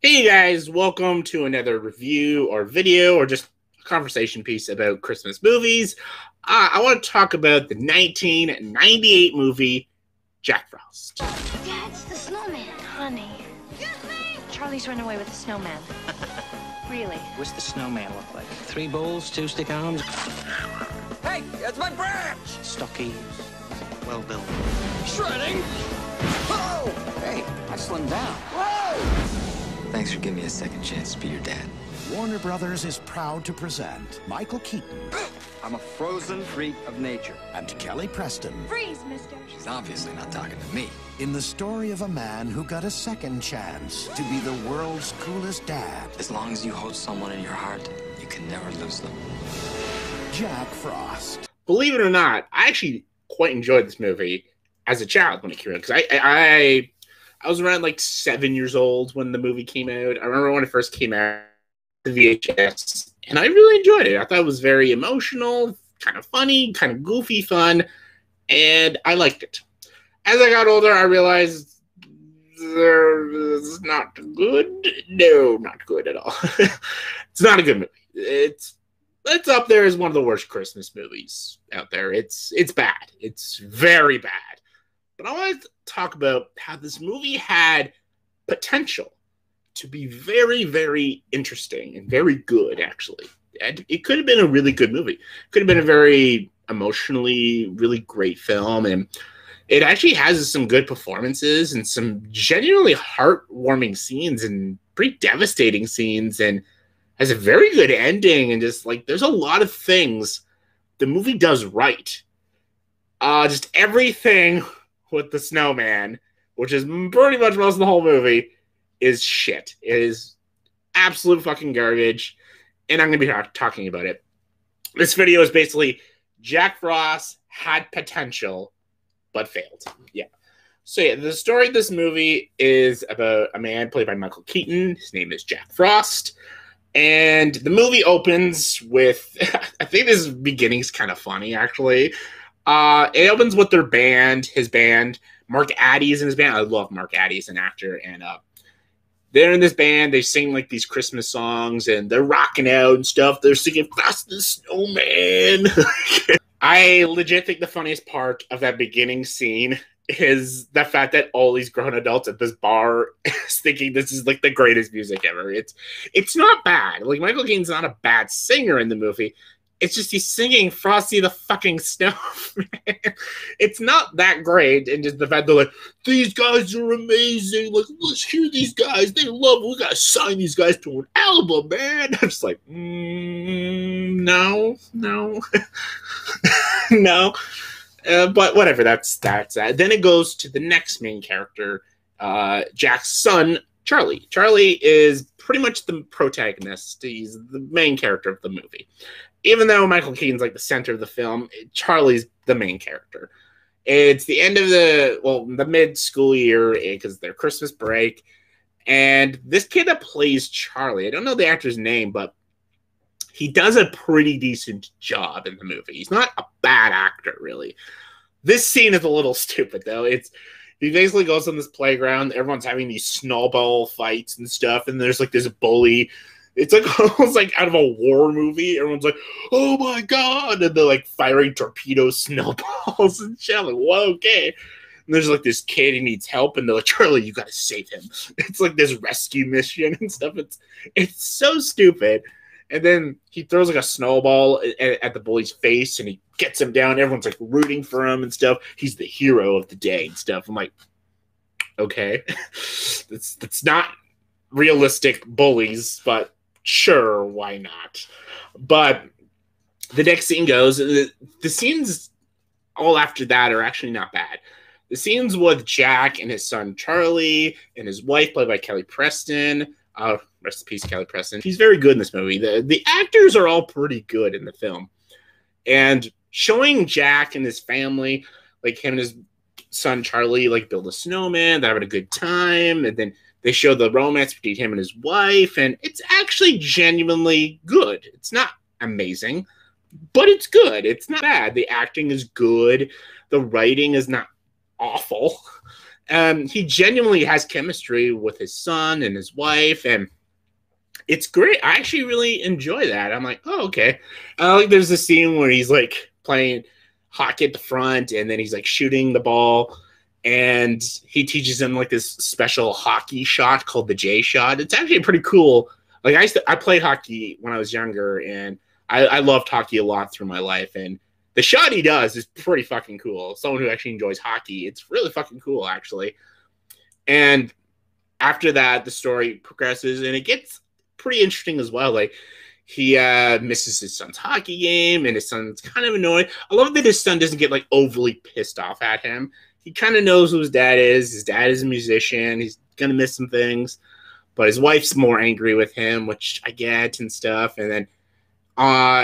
Hey guys, welcome to another review or video or just a conversation piece about Christmas movies. I want to talk about the 1998 movie, Jack Frost. Dad, it's the snowman. Honey. Charlie's run away with the snowman. Really? What's the snowman look like? 3 bowls, 2 stick arms. Hey, that's my branch! Stocky, well built. Shredding! Whoa! Hey, I slimmed down. Whoa! Thanks for giving me a second chance to be your dad. Warner Brothers is proud to present Michael Keaton I'm a frozen freak of nature. and Kelly Preston Freeze, mister. She's obviously not talking to me. in the story of a man who got a second chance to be the world's coolest dad, As long as you hold someone in your heart, you can never lose them. Jack Frost. Believe it or not, I actually quite enjoyed this movie as a child when it came out because I was around like 7 years old when the movie came out. I remember when it first came out, the VHS, and I really enjoyed it. I thought it was very emotional, kind of funny, kind of goofy fun, and I liked it. As I got older, I realized it's not good. No, not good at all. It's not a good movie. It's up there as one of the worst Christmas movies out there. It's bad. It's very bad. But I want to talk about how this movie had potential to be very, very interesting and very good, actually. It could have been a really good movie. It could have been a very emotionally really great film. And it actually has some good performances and some genuinely heartwarming scenes and pretty devastating scenes, and has a very good ending. And just like, there's a lot of things the movie does right. Just everything with the snowman, which is pretty much most of the whole movie, is shit. It is absolute fucking garbage, and I'm going to be talking about it. This video is basically Jack Frost had potential, but failed. Yeah. So yeah, the story of this movie is about a man played by Michael Keaton. His name is Jack Frost. And the movie opens with, I think this beginning's kind of funny, actually. It opens with their band, his band. Mark Addy's in his band. I love Mark Addy as an actor. And they're in this band. They sing like these Christmas songs, and they're rocking out and stuff. They're singing Frost the Snowman. I legit think the funniest part of that beginning scene is the fact that all these grown adults at this bar is thinking this is like the greatest music ever. It's not bad. Like, Michael Keaton's not a bad singer in the movie. It's just he's singing Frosty the fucking Snowman. It's not that great. And just the fact they're like, these guys are amazing. Like, let's hear these guys. We gotta sign these guys to an album, man. I'm just like, no. No. But whatever, that's that. Then it goes to the next main character, Jack's son, Charlie. Charlie is pretty much the protagonist. He's the main character of the movie. Even though Michael Keaton's like the center of the film, Charlie's the main character. It's the end of the mid-school year, because they're Christmas break. And this kid that plays Charlie, I don't know the actor's name, but he does a pretty decent job in the movie. He's not a bad actor, really. This scene is a little stupid, though. He basically goes on this playground. Everyone's having these snowball fights and stuff, and there's like this bully. It's like almost like out of a war movie. Everyone's like, "Oh my god!" And they're like firing torpedo snowballs and shit. I'm like, "Whoa, okay." And there's like this kid who needs help, and they're like, "Charlie, you gotta save him." It's like this rescue mission and stuff. It's so stupid. And then he throws like a snowball at the bully's face, and he gets him down. Everyone's like rooting for him and stuff. He's the hero of the day and stuff. I'm like, okay, that's not realistic bullies, but sure, why not? But the next scene goes. The scenes all after that are actually not bad. The scenes with Jack and his son Charlie and his wife, played by Kelly Preston. Rest in peace, Kelly Preston. She's very good in this movie. The actors are all pretty good in the film. And showing Jack and his family, like him and his son Charlie, like build a snowman, they're having a good time. And then they show the romance between him and his wife. And it's actually genuinely good. It's not amazing, but it's good. It's not bad. The acting is good. The writing is not awful. He genuinely has chemistry with his son and his wife, and it's great. I actually really enjoy that. I'm like, oh, okay. Like there's a scene where he's like playing hockey at the front, and then he's like shooting the ball, and he teaches him like this special hockey shot called the J shot. It's actually pretty cool. Like I played hockey when I was younger, and I loved hockey a lot through my life, and the shot he does is pretty fucking cool. Someone who actually enjoys hockey, it's really fucking cool, actually. And after that, the story progresses, and it gets pretty interesting as well. Like, he misses his son's hockey game, and his son's kind of annoyed. I love that his son doesn't get, like, overly pissed off at him. He kind of knows who his dad is. His dad is a musician. He's going to miss some things. But his wife's more angry with him, which I get and stuff. And then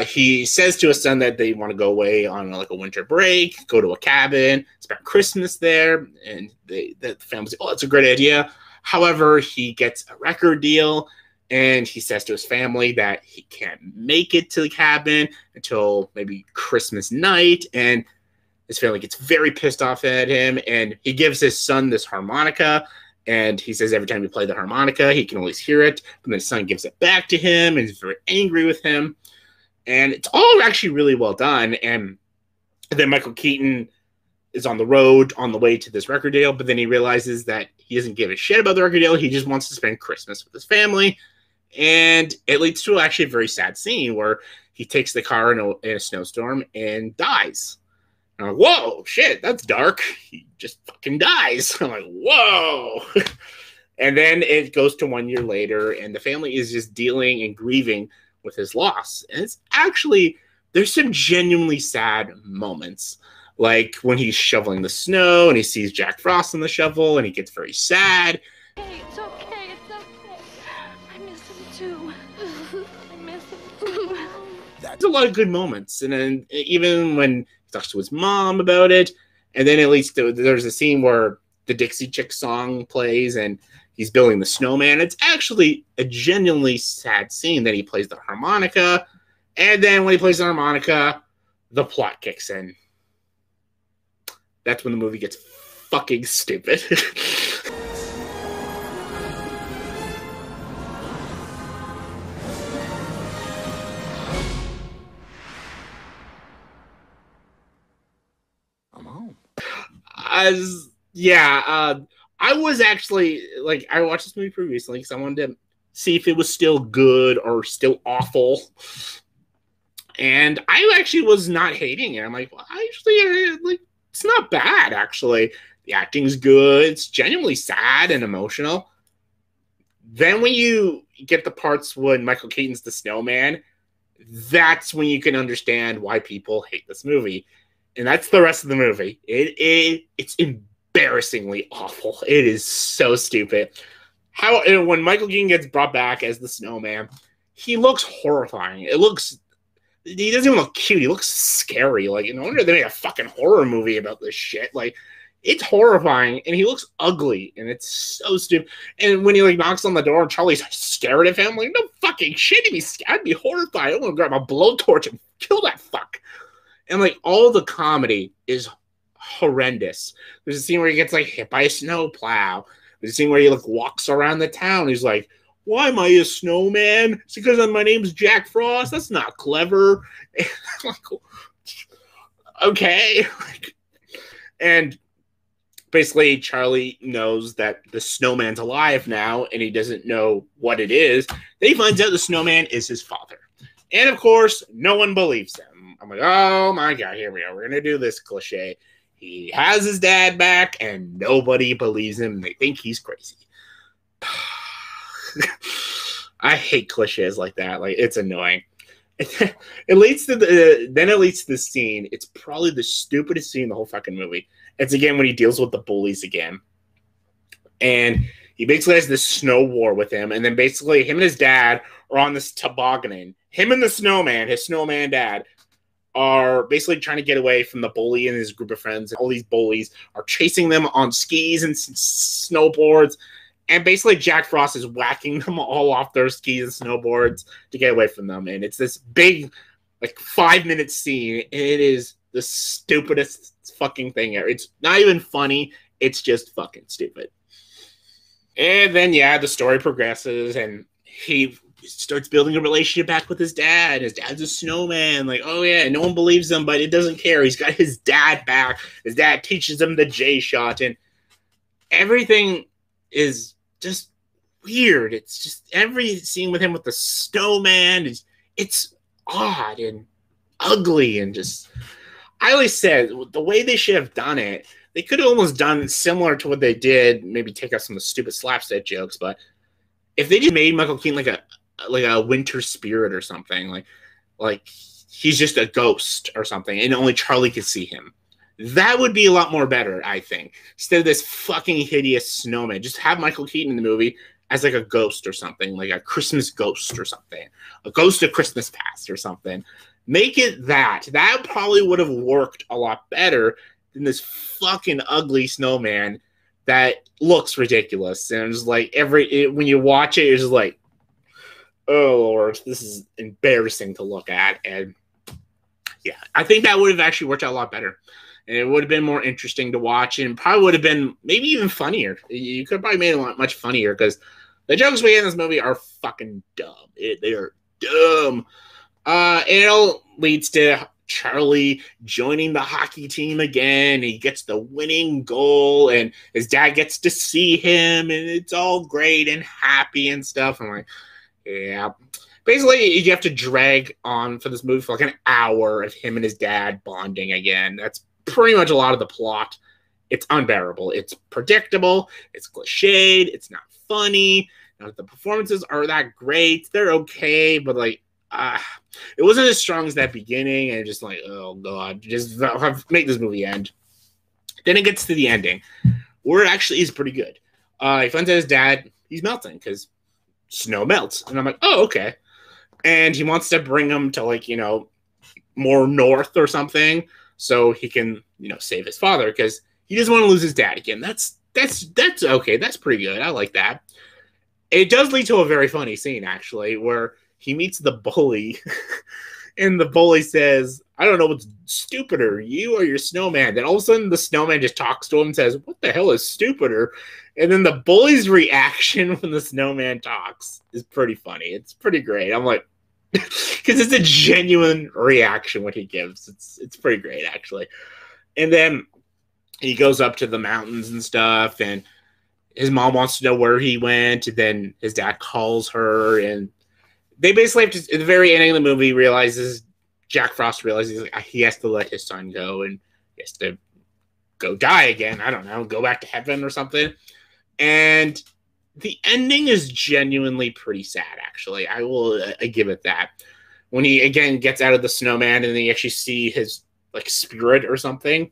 he says to his son that they want to go away on like a winter break, go to a cabin, spend Christmas there, and the family's like, oh, that's a great idea. However, he gets a record deal, and he says to his family that he can't make it to the cabin until maybe Christmas night, and his family gets very pissed off at him, and he gives his son this harmonica, and he says every time he plays the harmonica, he can always hear it, but then his son gives it back to him, and he's very angry with him. And it's all actually really well done. And then Michael Keaton is on the road on the way to this record deal, but then he realizes that he doesn't give a shit about the record deal. He just wants to spend Christmas with his family. And it leads to actually a very sad scene where he takes the car in a snowstorm and dies. And I'm like, whoa, shit, that's dark. He just fucking dies. I'm like, whoa. And then it goes to 1 year later, and the family is just dealing and grieving with his loss. And it's actually, there's some genuinely sad moments. Like when he's shoveling the snow and he sees Jack Frost on the shovel and he gets very sad. Hey, it's okay, it's okay. I miss him too. I miss him too. There's a lot of good moments. And then even when he talks to his mom about it, and then at least there's a scene where the Dixie Chick song plays and he's building the snowman. It's actually a genuinely sad scene that he plays the harmonica. And then when he plays the harmonica, the plot kicks in. That's when the movie gets fucking stupid. I'm home. I was actually, like, I watched this movie previously because I wanted to see if it was still good or still awful. And I actually was not hating it. I'm like, well, like, it's not bad, actually. The acting's good. It's genuinely sad and emotional. Then when you get the parts when Michael Keaton's the snowman, that's when you can understand why people hate this movie. And that's the rest of the movie. It's embarrassingly awful. It is so stupid. When Michael Keaton gets brought back as the snowman, he looks horrifying. He doesn't even look cute. He looks scary. Like, no wonder they made a fucking horror movie about this shit. Like, it's horrifying, and he looks ugly, and it's so stupid. And when he like knocks on the door and Charlie's scared of him, like, no fucking shit. I'd be horrified. I want to grab a blowtorch and kill that fuck. And like all the comedy is horrendous. There's a scene where he gets like hit by a snowplow. There's a scene where he like walks around the town. He's like, why am I a snowman? It's because my name's Jack Frost. That's not clever. Like, okay. And basically Charlie knows that the snowman's alive now and he doesn't know what it is. Then he finds out the snowman is his father. And of course, no one believes him. I'm like, oh my God, here we are. We're going to do this cliche. He has his dad back and nobody believes him. They think he's crazy. I hate cliches like that. Like, it's annoying. It leads to this scene. It's probably the stupidest scene in the whole fucking movie. It's again when he deals with the bullies again. And he basically has this snow war with him. And then basically him and his dad are on this tobogganing. Him and the snowman, his snowman dad, are basically trying to get away from the bully and his group of friends. And all these bullies are chasing them on skis and snowboards. And basically Jack Frost is whacking them all off their skis and snowboards to get away from them. And it's this big, like, 5-minute scene. And it is the stupidest fucking thing ever. It's not even funny. It's just fucking stupid. And then, yeah, the story progresses, and he starts building a relationship back with his dad. His dad's a snowman. Like, oh, yeah, no one believes him, but it doesn't care. He's got his dad back. His dad teaches him the J shot, and everything is just weird. It's just every scene with him with the snowman, it's odd and ugly, and just, I always said, the way they should have done it, they could have almost done it similar to what they did, maybe take out some of the stupid slapstick jokes, but if they just made Michael Keaton like a winter spirit or something, like he's just a ghost or something, and only Charlie could see him, that would be a lot more better, I think. Instead of this fucking hideous snowman, just have Michael Keaton in the movie as like a ghost or something, like a Christmas ghost or something, a ghost of Christmas past or something. Make it that. That probably would have worked a lot better than this fucking ugly snowman that looks ridiculous. And it's like when you watch it, it's just like, oh Lord, this is embarrassing to look at. And yeah, I think that would have actually worked out a lot better. And it would have been more interesting to watch, and probably would have been maybe even funnier. You could have probably made it a lot much funnier, because the jokes we get in this movie are fucking dumb. They are dumb. It all leads to Charlie joining the hockey team again. He gets the winning goal, and his dad gets to see him, and it's all great and happy and stuff. I'm like, yeah. Basically, you have to drag on for this movie for like an hour of him and his dad bonding again. That's pretty much a lot of the plot. It's unbearable. It's predictable. It's cliched. It's not funny. The performances are that great. They're okay, but like, it wasn't as strong as that beginning, and just like, oh god, just make this movie end. Then it gets to the ending, where it actually is pretty good. He finds out his dad, he's melting because snow melts, and I'm like, oh, okay. And he wants to bring him to, like, you know, more north or something, so he can, you know, save his father, because he doesn't want to lose his dad again. That's okay. That's pretty good. I like that. It does lead to a very funny scene, actually, where he meets the bully, and the bully says, I don't know what's stupider, you or your snowman. Then all of a sudden, the snowman just talks to him and says, what the hell is stupider? And then the bully's reaction when the snowman talks is pretty funny. It's pretty great. I'm like, because it's a genuine reaction what he gives. It's pretty great, actually. And then he goes up to the mountains and stuff, and his mom wants to know where he went, and then his dad calls her, and they basically have to, at the very ending of the movie, Jack Frost realizes he has to let his son go, and he has to go die again. I don't know, go back to heaven or something. And the ending is genuinely pretty sad, actually. I will give it that. When he, again, gets out of the snowman, and then you actually see his, like, spirit or something,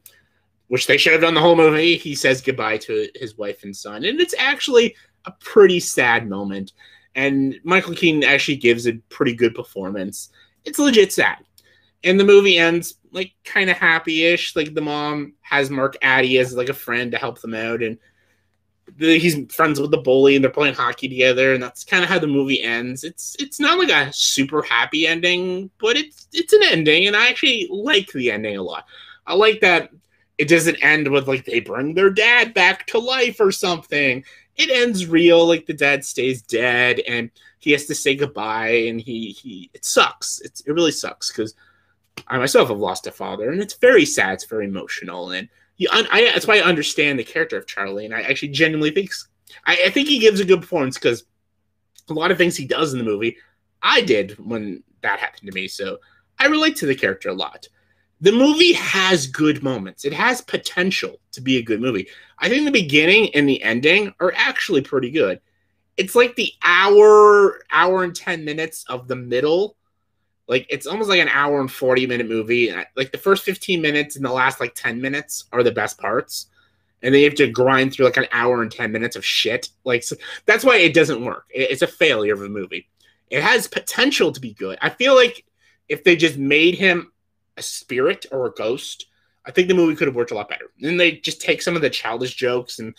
which they should have done the whole movie, he says goodbye to his wife and son. And it's actually a pretty sad moment. And Michael Keaton actually gives a pretty good performance. It's legit sad. And the movie ends, like, kind of happy-ish. Like, the mom has Mark Addy as, like, a friend to help them out. And he's friends with the bully, and they're playing hockey together. And that's kind of how the movie ends. It's not, like, a super happy ending, but it's an ending. And I actually like the ending a lot. I like that it doesn't end with, like, they bring their dad back to life or something. It ends real, like the dad stays dead, and he has to say goodbye, and it sucks. It really sucks, because I myself have lost a father, and it's very sad. It's very emotional, and that's why I understand the character of Charlie, and I actually genuinely think I think he gives a good performance, because a lot of things he does in the movie, I did when that happened to me, so I relate to the character a lot. The movie has good moments. It has potential to be a good movie. I think the beginning and the ending are actually pretty good. It's like the hour and 10 minutes of the middle. Like, it's almost like an hour and 40-minute movie. Like, the first 15 minutes and the last, like, 10 minutes are the best parts. And then you have to grind through, like, an hour and 10 minutes of shit. Like, so that's why it doesn't work. It's a failure of a movie. It has potential to be good. I feel like if they just made him a spirit or a ghost, I think the movie could have worked a lot better. And they just take some of the childish jokes and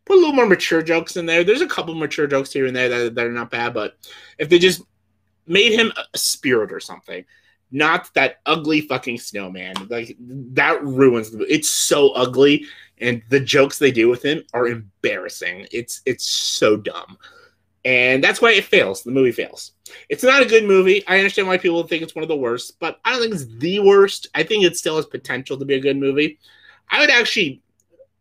put a little more mature jokes in there. There's a couple mature jokes here and there that are not bad, but if they just made him a spirit or something, not that ugly fucking snowman, like, that ruins the movie. It's so ugly, and the jokes they do with him are embarrassing. It's so dumb. And that's why it fails. The movie fails. It's not a good movie. I understand why people think it's one of the worst, but I don't think it's the worst. I think it still has potential to be a good movie. I would actually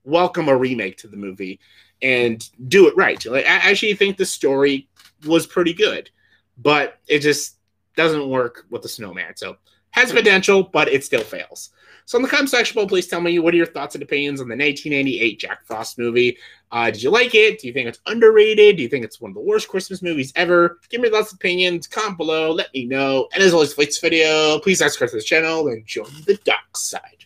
welcome a remake to the movie and do it right. Like, I actually think the story was pretty good, but it just doesn't work with the snowman. So has potential, but it still fails. So in the comment section below, please tell me what are your thoughts and opinions on the 1988 Jack Frost movie. Did you like it? Do you think it's underrated? Do you think it's one of the worst Christmas movies ever? Give me lots of opinions. Comment below. Let me know. And as always, if you like this video, please subscribe to this channel and join the dark side.